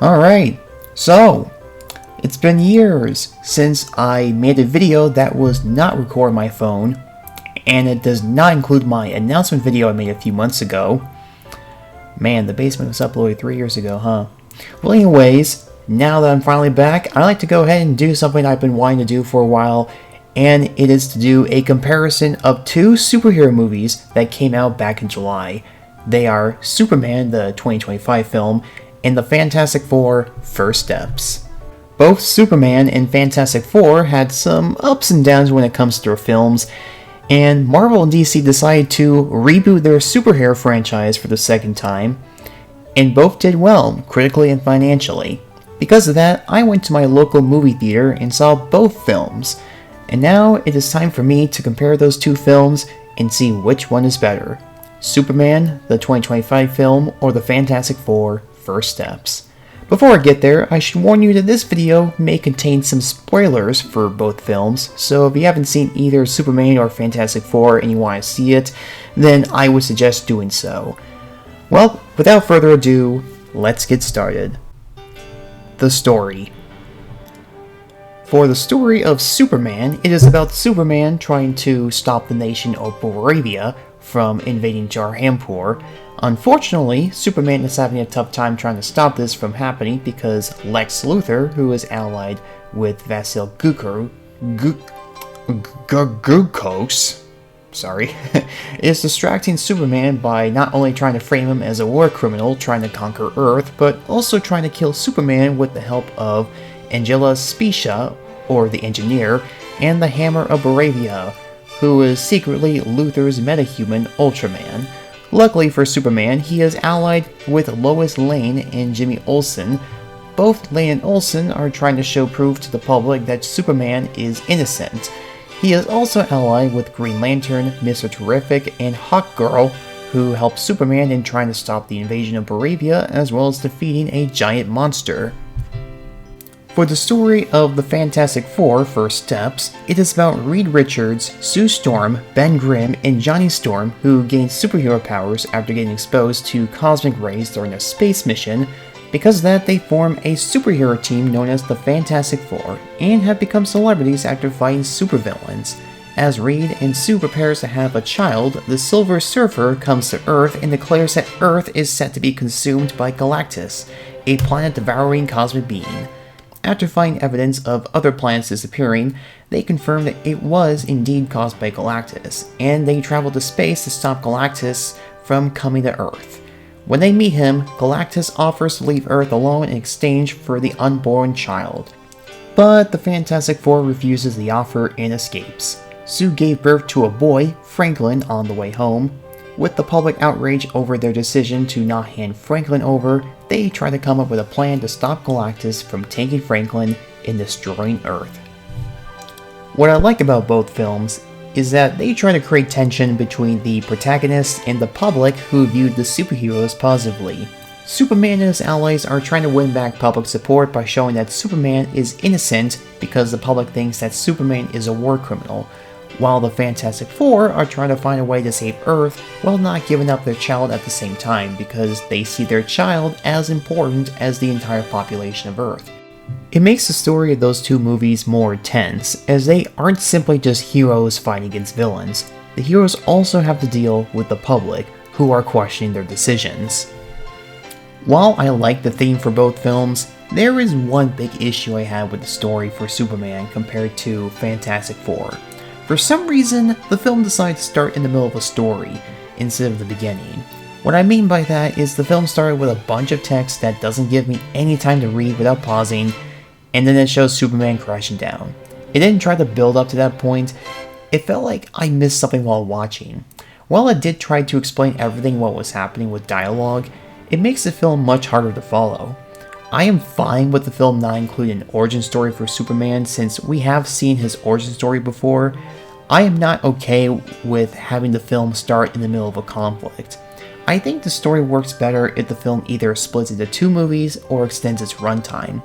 Alright, so it's been years since I made a video that was not recorded on my phone, and it does not include my announcement video I made a few months ago. Man, the basement was uploaded 3 years ago, huh? Well, anyways, now that I'm finally back, I'd like to go ahead and do something I've been wanting to do for a while, and it is to do a comparison of two superhero movies that came out back in July. They are Superman, the 2025 film, and the Fantastic Four: First Steps. Both Superman and Fantastic Four had some ups and downs when it comes to their films, and Marvel and DC decided to reboot their superhero franchise for the second time, and both did well, critically and financially. Because of that, I went to my local movie theater and saw both films, and now it is time for me to compare those two films and see which one is better: Superman, the 2025 film, or the Fantastic Four: First Steps. Before I get there, I should warn you that this video may contain some spoilers for both films, so if you haven't seen either Superman or Fantastic Four and you want to see it, then I would suggest doing so. Well, without further ado, let's get started. The story. For the story of Superman, it is about Superman trying to stop the nation of Boravia from invading Jarhampur. Unfortunately, Superman is having a tough time trying to stop this from happening because Lex Luthor, who is allied with Vasil Gukos, is distracting Superman by not only trying to frame him as a war criminal trying to conquer Earth, but also trying to kill Superman with the help of Angela Specia, or the Engineer, and the Hammer of Boravia, who is secretly Luthor's metahuman Ultraman. Luckily for Superman, he is allied with Lois Lane and Jimmy Olsen. Both Lane and Olsen are trying to show proof to the public that Superman is innocent. He is also allied with Green Lantern, Mr. Terrific, and Hawkgirl, who help Superman in trying to stop the invasion of Boravia as well as defeating a giant monster. For the story of the Fantastic Four: First Steps, it is about Reed Richards, Sue Storm, Ben Grimm, and Johnny Storm, who gained superhero powers after getting exposed to cosmic rays during a space mission. Because of that, they form a superhero team known as the Fantastic Four, and have become celebrities after fighting supervillains. As Reed and Sue prepares to have a child, the Silver Surfer comes to Earth and declares that Earth is set to be consumed by Galactus, a planet-devouring cosmic being. After finding evidence of other planets disappearing, they confirm that it was indeed caused by Galactus, and they travel to space to stop Galactus from coming to Earth. When they meet him, Galactus offers to leave Earth alone in exchange for the unborn child. But the Fantastic Four refuses the offer and escapes. Sue gave birth to a boy, Franklin, on the way home. With the public outrage over their decision to not hand Franklin over, they try to come up with a plan to stop Galactus from taking Franklin and destroying Earth. What I like about both films is that they try to create tension between the protagonist and the public who viewed the superheroes positively. Superman and his allies are trying to win back public support by showing that Superman is innocent because the public thinks that Superman is a war criminal, while the Fantastic Four are trying to find a way to save Earth while not giving up their child at the same time because they see their child as important as the entire population of Earth. It makes the story of those two movies more tense, as they aren't simply just heroes fighting against villains. The heroes also have to deal with the public, who are questioning their decisions. While I like the theme for both films, there is one big issue I have with the story for Superman compared to Fantastic Four. For some reason, the film decided to start in the middle of a story, instead of the beginning. What I mean by that is the film started with a bunch of text that doesn't give me any time to read without pausing, and then it shows Superman crashing down. It didn't try to build up to that point. It felt like I missed something while watching. While it did try to explain everything what was happening with dialogue, it makes the film much harder to follow. I am fine with the film not including an origin story for Superman since we have seen his origin story before. I am not okay with having the film start in the middle of a conflict. I think the story works better if the film either splits into two movies or extends its runtime.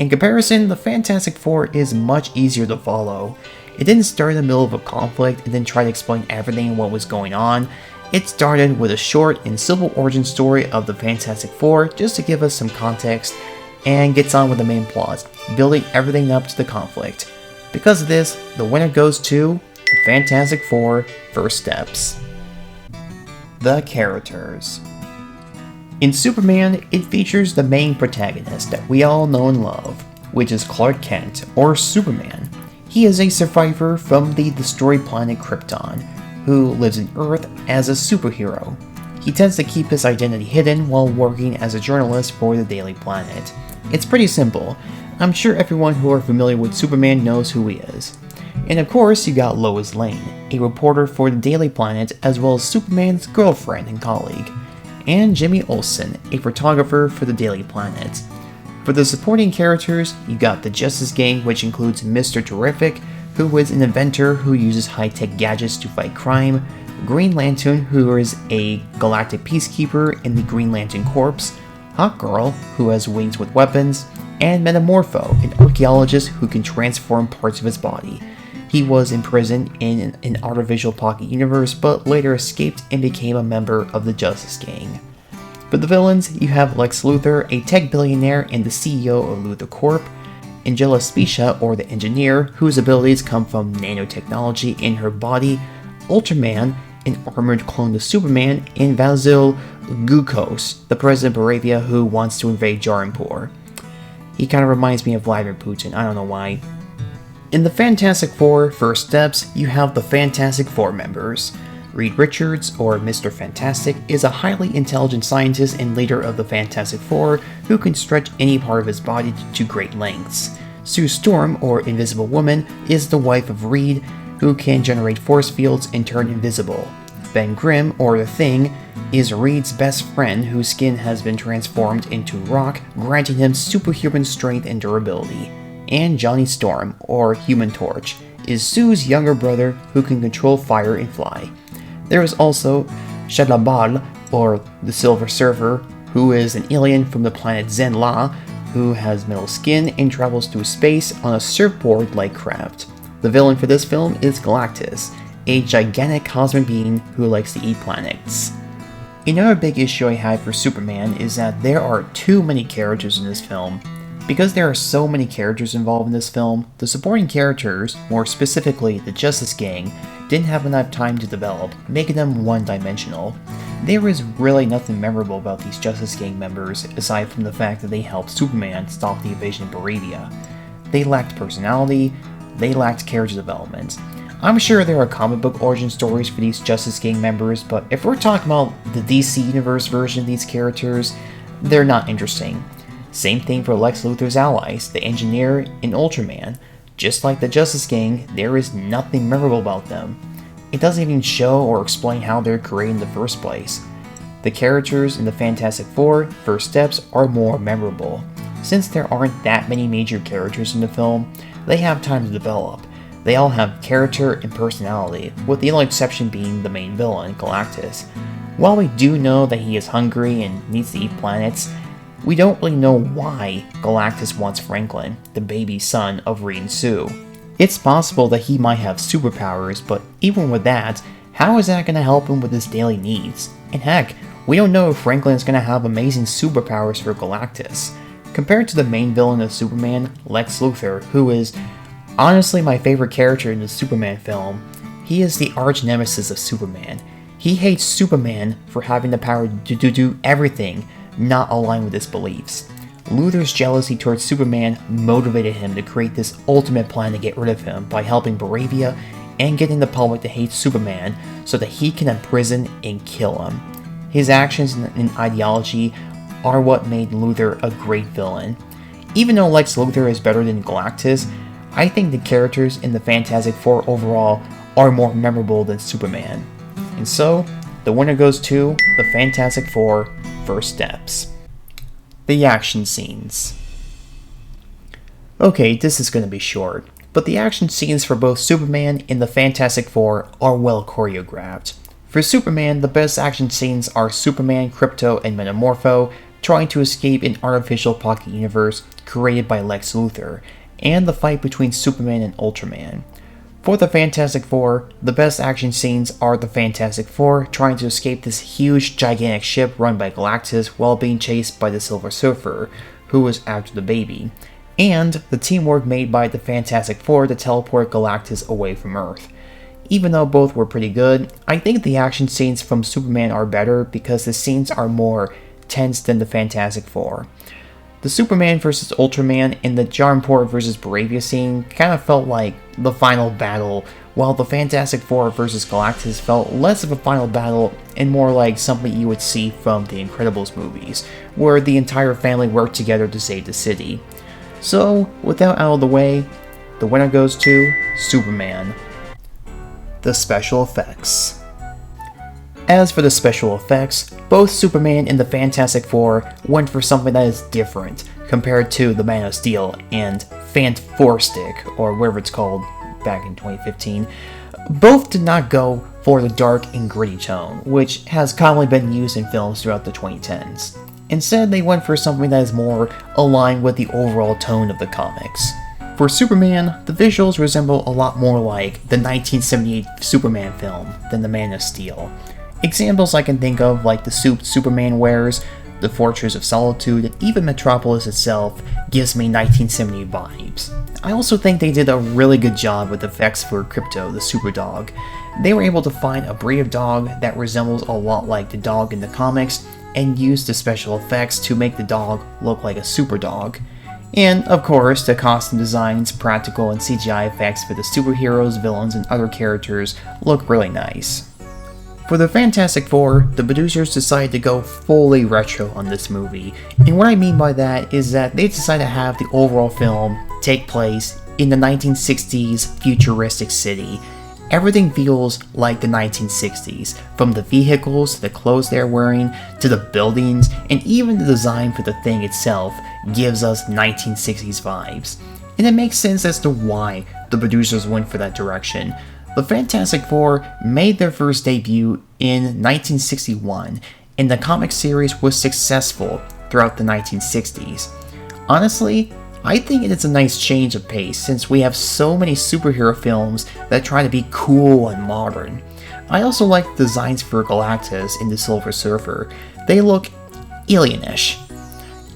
In comparison, the Fantastic Four is much easier to follow. It didn't start in the middle of a conflict and then try to explain everything and what was going on. It started with a short and simple origin story of the Fantastic Four just to give us some context, and gets on with the main plot, building everything up to the conflict. Because of this, the winner goes to the Fantastic Four: First Steps. The characters. In Superman, it features the main protagonist that we all know and love, which is Clark Kent, or Superman. He is a survivor from the destroyed planet Krypton, who lives on Earth as a superhero. He tends to keep his identity hidden while working as a journalist for the Daily Planet. It's pretty simple. I'm sure everyone who are familiar with Superman knows who he is. And of course, you got Lois Lane, a reporter for the Daily Planet as well as Superman's girlfriend and colleague, and Jimmy Olsen, a photographer for the Daily Planet. For the supporting characters, you got the Justice Gang, which includes Mr. Terrific, who is an inventor who uses high-tech gadgets to fight crime, Green Lantern, who is a galactic peacekeeper in the Green Lantern Corps, Hawkgirl, who has wings with weapons, and Metamorpho, an archaeologist who can transform parts of his body. He was imprisoned in an artificial pocket universe, but later escaped and became a member of the Justice Gang. For the villains, you have Lex Luthor, a tech billionaire and the CEO of Luthor Corp, Angela Specia, or the Engineer, whose abilities come from nanotechnology in her body, Ultraman, an armored clone of Superman, and Vasil Gukos, the president of Baravia who wants to invade Jarinpur. He kind of reminds me of Vladimir Putin, I don't know why. In the Fantastic Four: First Steps, you have the Fantastic Four members. Reed Richards, or Mr. Fantastic, is a highly intelligent scientist and leader of the Fantastic Four who can stretch any part of his body to great lengths. Sue Storm, or Invisible Woman, is the wife of Reed, who can generate force fields and turn invisible. Ben Grimm, or The Thing, is Reed's best friend whose skin has been transformed into rock, granting him superhuman strength and durability. And Johnny Storm, or Human Torch, is Sue's younger brother who can control fire and fly. There is also Shadlabal, or the Silver Surfer, who is an alien from the planet Zenn-La, who has metal skin and travels through space on a surfboard-like craft. The villain for this film is Galactus, a gigantic cosmic being who likes to eat planets. Another big issue I have for Superman is that there are too many characters in this film. Because there are so many characters involved in this film, the supporting characters, more specifically the Justice Gang, didn't have enough time to develop, making them one-dimensional. There is really nothing memorable about these Justice Gang members aside from the fact that they helped Superman stop the invasion of Baravia. They lacked personality, they lacked character development. I'm sure there are comic book origin stories for these Justice Gang members, but if we're talking about the DC Universe version of these characters, they're not interesting. Same thing for Lex Luthor's allies, the Engineer and Ultraman. Just like the Justice Gang, there is nothing memorable about them. It doesn't even show or explain how they're created in the first place. The characters in the Fantastic Four: First Steps are more memorable. Since there aren't that many major characters in the film, they have time to develop. They all have character and personality, with the only exception being the main villain, Galactus. While we do know that he is hungry and needs to eat planets, we don't really know why Galactus wants Franklin, the baby son of Reed and Sue. It's possible that he might have superpowers, but even with that, how is that going to help him with his daily needs? And heck, we don't know if Franklin is going to have amazing superpowers for Galactus. Compared to the main villain of Superman, Lex Luthor, who is honestly my favorite character in the Superman film, he is the arch nemesis of Superman. He hates Superman for having the power to do everything not aligned with his beliefs. Luthor's jealousy towards Superman motivated him to create this ultimate plan to get rid of him by helping Baravia and getting the public to hate Superman so that he can imprison and kill him. His actions and ideology are what made Luthor a great villain. Even though Lex Luthor is better than Galactus, I think the characters in the Fantastic Four overall are more memorable than Superman. And so, the winner goes to the Fantastic Four: First Steps. The action scenes. Okay, this is going to be short, but the action scenes for both Superman and the Fantastic Four are well choreographed. For Superman, the best action scenes are Superman, Krypto, and Metamorpho trying to escape an artificial pocket universe created by Lex Luthor, and the fight between Superman and Ultraman. For the Fantastic Four, the best action scenes are the Fantastic Four trying to escape this huge, gigantic ship run by Galactus while being chased by the Silver Surfer, who was after the baby, and the teamwork made by the Fantastic Four to teleport Galactus away from Earth. Even though both were pretty good, I think the action scenes from Superman are better because the scenes are more tense than the Fantastic Four. The Superman vs. Ultraman and the Jarnport vs. Bravia scene kind of felt like the final battle, while the Fantastic Four vs. Galactus felt less of a final battle and more like something you would see from the Incredibles movies, where the entire family worked together to save the city. So, with that out of the way, the winner goes to Superman. The special effects. As for the special effects, both Superman and the Fantastic Four went for something that is different compared to the Man of Steel and Fant4stic, or whatever it's called back in 2015. Both did not go for the dark and gritty tone, which has commonly been used in films throughout the 2010s. Instead, they went for something that is more aligned with the overall tone of the comics. For Superman, the visuals resemble a lot more like the 1978 Superman film than the Man of Steel. Examples I can think of like the suit Superman wears, the Fortress of Solitude, and even Metropolis itself gives me 1970 vibes. I also think they did a really good job with effects for Krypto, the super dog. They were able to find a breed of dog that resembles a lot like the dog in the comics and use the special effects to make the dog look like a super dog. And, of course, the costume designs, practical and CGI effects for the superheroes, villains, and other characters look really nice. For the Fantastic Four, the producers decided to go fully retro on this movie, and what I mean by that is that they decided to have the overall film take place in the 1960s futuristic city. Everything feels like the 1960s, from the vehicles to the clothes they're wearing, to the buildings, and even the design for the thing itself gives us 1960s vibes. And it makes sense as to why the producers went for that direction. The Fantastic Four made their first debut in 1961, and the comic series was successful throughout the 1960s. Honestly, I think it is a nice change of pace since we have so many superhero films that try to be cool and modern. I also like the designs for Galactus and the Silver Surfer. They look alienish.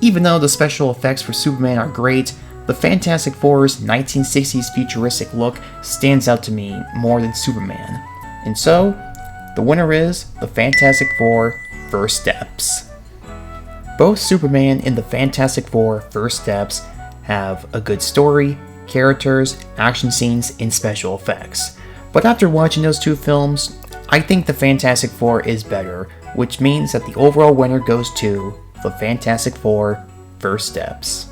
Even though the special effects for Superman are great, the Fantastic Four's 1960s futuristic look stands out to me more than Superman. And so, the winner is the Fantastic Four First Steps. Both Superman and the Fantastic Four First Steps have a good story, characters, action scenes, and special effects. But after watching those two films, I think the Fantastic Four is better, which means that the overall winner goes to the Fantastic Four First Steps.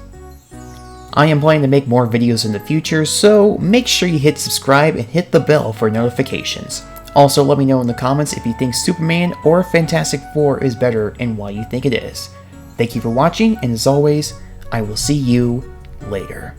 I am planning to make more videos in the future, so make sure you hit subscribe and hit the bell for notifications. Also, let me know in the comments if you think Superman or Fantastic Four is better and why you think it is. Thank you for watching, and as always, I will see you later.